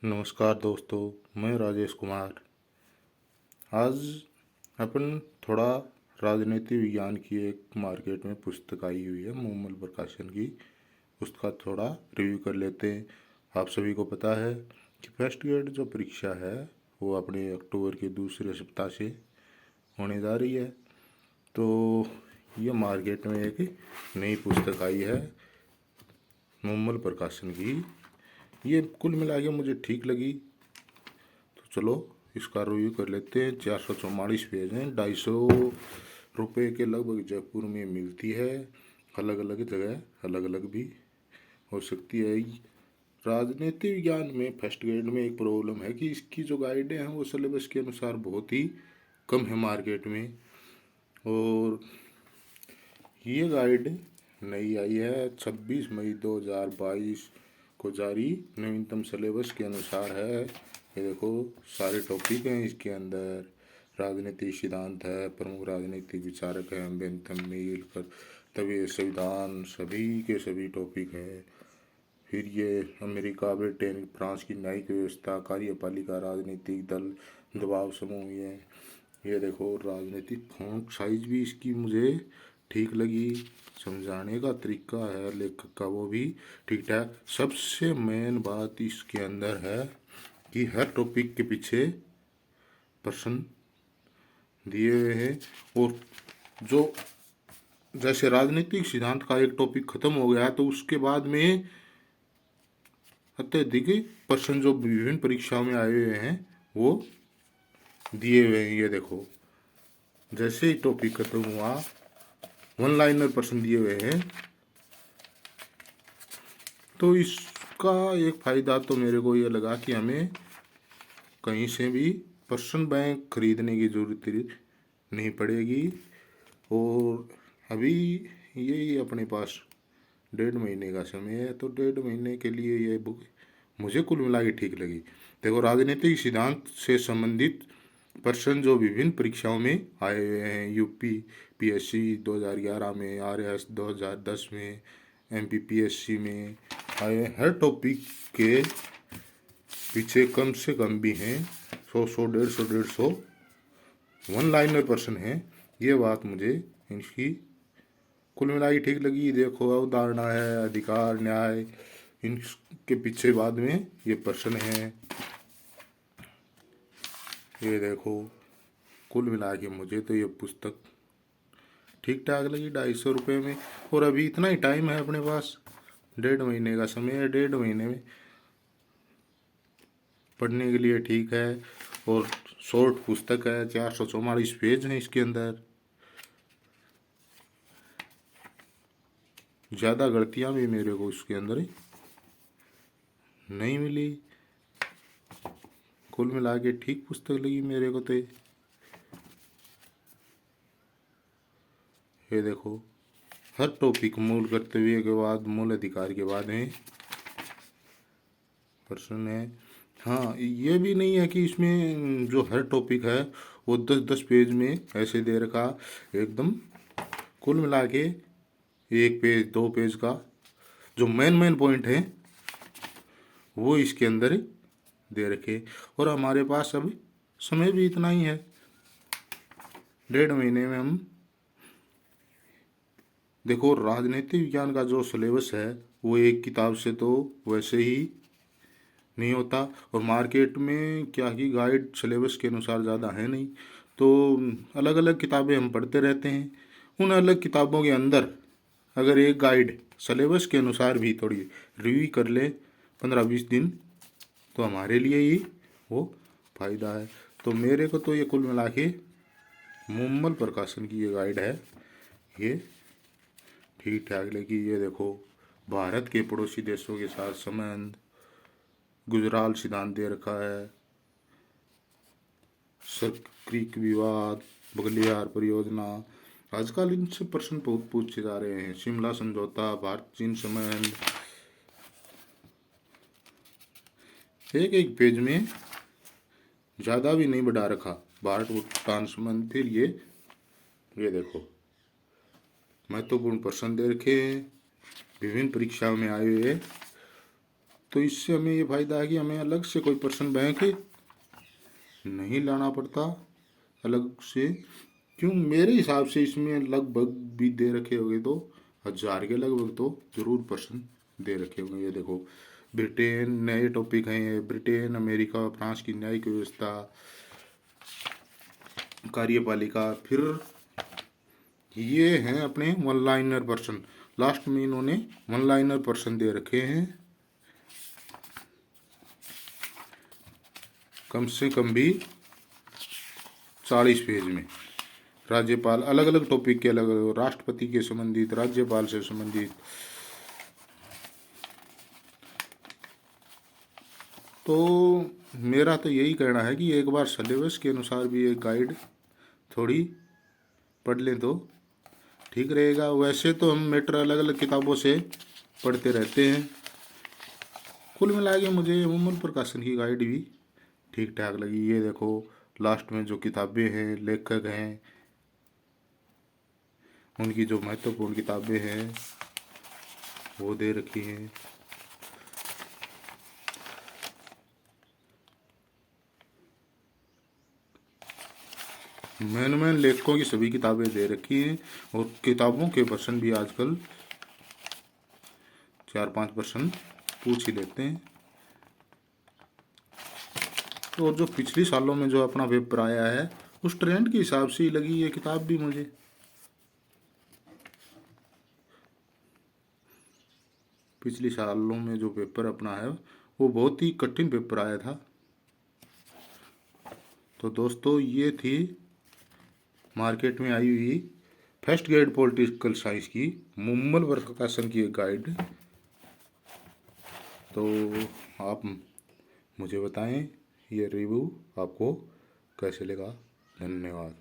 नमस्कार दोस्तों, मैं राजेश कुमार। आज अपन थोड़ा राजनीति विज्ञान की एक मार्केट में पुस्तक आई हुई है, मूमल प्रकाशन की। उसका थोड़ा रिव्यू कर लेते हैं। आप सभी को पता है कि फर्स्ट ग्रेड जो परीक्षा है वो अपने अक्टूबर के दूसरे सप्ताह से होने जा रही है। तो ये मार्केट में एक नई पुस्तक आई है मूमल प्रकाशन की। ये कुल मिला के मुझे ठीक लगी, तो चलो इसका रिव्यू कर लेते हैं। 444 पेज हैं, 250 रुपये के लगभग जयपुर में मिलती है। अलग अलग जगह अलग अलग भी हो सकती है। राजनीति विज्ञान में फर्स्ट ग्रेड में एक प्रॉब्लम है कि इसकी जो गाइडें हैं वो सिलेबस के अनुसार बहुत ही कम है मार्केट में। और ये गाइड नई आई है 26 मई 2022 को जारी, नवीनतम सिलेबस के अनुसार है। ये देखो सारे टॉपिक हैं इसके अंदर। राजनीतिक सिद्धांत है, प्रमुख राजनीतिक विचारक हैं, बेंथम मील, कर्तव्य संविधान, सभी के सभी टॉपिक हैं। फिर ये अमेरिका, ब्रिटेन, फ्रांस की न्यायिक व्यवस्था, कार्यपालिका, राजनीतिक दल, दबाव समूह। ये देखो राजनीतिक फॉन्ट साइज भी इसकी मुझे ठीक लगी। समझाने का तरीका है लेखक का वो भी ठीक ठाक। सबसे मेन बात इसके अंदर है कि हर टॉपिक के पीछे प्रश्न दिए हुए हैं। और जो जैसे राजनीतिक सिद्धांत का एक टॉपिक खत्म हो गया तो उसके बाद में अत्यधिक प्रश्न जो विभिन्न परीक्षाओं में आए हुए हैं वो दिए हुए हैं। ये देखो जैसे ही टॉपिक खत्म हुआ, वन लाइनर प्रश्न दिए हुए हैं। तो इसका एक फ़ायदा तो मेरे को ये लगा कि हमें कहीं से भी प्रश्न बैंक खरीदने की ज़रूरत नहीं पड़ेगी। और अभी यही अपने पास 1.5 महीने का समय है, तो 1.5 महीने के लिए ये बुक मुझे कुल मिला के ठीक लगी। देखो राजनीतिक सिद्धांत से संबंधित प्रश्न जो विभिन्न परीक्षाओं में आए हुए हैं, यूपी पीएससी 2011 में, आरएस 2010 में, एमपीपीएससी में आए, हर टॉपिक के पीछे कम से कम भी हैं 100 150 वन लाइनर प्रश्न हैं। ये बात मुझे इनकी कुल मिलाई ठीक लगी। देखो अवधारणा है, अधिकार, न्याय, इनके पीछे बाद में ये प्रश्न हैं। ये देखो कुल मिला के मुझे तो ये पुस्तक ठीक ठाक लगी 250 रुपये में। और अभी इतना ही टाइम है अपने पास, 1.5 महीने का समय है। 1.5 महीने में पढ़ने के लिए ठीक है। और शॉर्ट पुस्तक है, 444 पेज हैं इसके अंदर। ज़्यादा गलतियाँ भी मेरे को इसके अंदर नहीं मिली। कुल मिला के ठीक पुस्तक लगी मेरे को तो। ये देखो हर टॉपिक मूल कर्तव्य के बाद, मूल अधिकार के बाद में प्रश्न है। हाँ, ये भी नहीं है कि इसमें जो हर टॉपिक है वो 10-10 पेज में ऐसे दे रखा एकदम। कुल मिला के 1 पेज 2 पेज का जो मेन पॉइंट है वो इसके अंदर दे रखे। और हमारे पास अब समय भी इतना ही है, 1.5 महीने में हम देखो राजनीतिक विज्ञान का जो सिलेबस है वो एक किताब से तो वैसे ही नहीं होता। और मार्केट में क्या कि गाइड सिलेबस के अनुसार ज़्यादा है नहीं, तो अलग अलग किताबें हम पढ़ते रहते हैं। उन अलग किताबों के अंदर अगर एक गाइड सिलेबस के अनुसार भी थोड़ी रिव्यू कर ले 15-20 दिन, तो हमारे लिए ही वो फ़ायदा है। तो मेरे को तो ये कुल मिला के मूमल प्रकाशन की ये गाइड है, ये ठीक ठाक लगी। ये देखो भारत के पड़ोसी देशों के साथ संबंध, गुजराल सिद्धांत दे रखा है, सक्रिक विवाद, बगलियार परियोजना। आजकल इनसे प्रश्न बहुत पूछे जा रहे हैं। शिमला समझौता, भारत चीन संबंध। एक एक पेज में ज़्यादा भी नहीं बढ़ा रखा, भारत भूटान संबंध। फिर ये देखो महत्वपूर्ण प्रश्न दे रखे हैं, विभिन्न परीक्षाओं में आए हुए। तो इससे हमें ये फ़ायदा है कि हमें अलग से कोई पर्सन बैंक नहीं लाना पड़ता अलग से। क्यों, मेरे हिसाब से इसमें लगभग भी दे रखे होंगे तो 1000 के लगभग तो जरूर पर्सन दे रखे होंगे। ये देखो, ब्रिटेन, नए टॉपिक हैं ये, ब्रिटेन, अमेरिका, फ्रांस की न्यायिक व्यवस्था, कार्यपालिका। फिर ये हैं अपने वन लाइनर पर्सन, लास्ट में इन्होंने वन लाइनर पर्सन दे रखे हैं, कम से कम भी 40 पेज में। राज्यपाल, अलग अलग टॉपिक के अलग अलग, राष्ट्रपति के संबंधित, राज्यपाल से संबंधित। तो मेरा तो यही कहना है कि एक बार सिलेबस के अनुसार भी एक गाइड थोड़ी पढ़ लें तो ठीक रहेगा। वैसे तो हम मैटर अलग अलग किताबों से पढ़ते रहते हैं। कुल मिला के मुझे मुमल प्रकाशन की गाइड भी ठीक ठाक लगी। ये देखो, लास्ट में जो किताबें हैं, लेखक हैं, उनकी जो महत्वपूर्ण किताबें हैं वो दे रखी हैं। मैन लेखकों की सभी किताबें दे रखी हैं और किताबों के पर्सन भी आजकल 4-5% पूछ ही लेते हैं। तो जो पिछली सालों में जो अपना पेपर आया है उस ट्रेंड के हिसाब से ही लगी ये किताब भी मुझे। पिछली सालों में जो पेपर अपना है वो बहुत ही कठिन पेपर आया था। तो दोस्तों, ये थी मार्केट में आई हुई फर्स्ट ग्रेड पॉलिटिकल साइंस की मुमल प्रकाशन की एक गाइड। तो आप मुझे बताएं ये रिव्यू आपको कैसे लगा। धन्यवाद।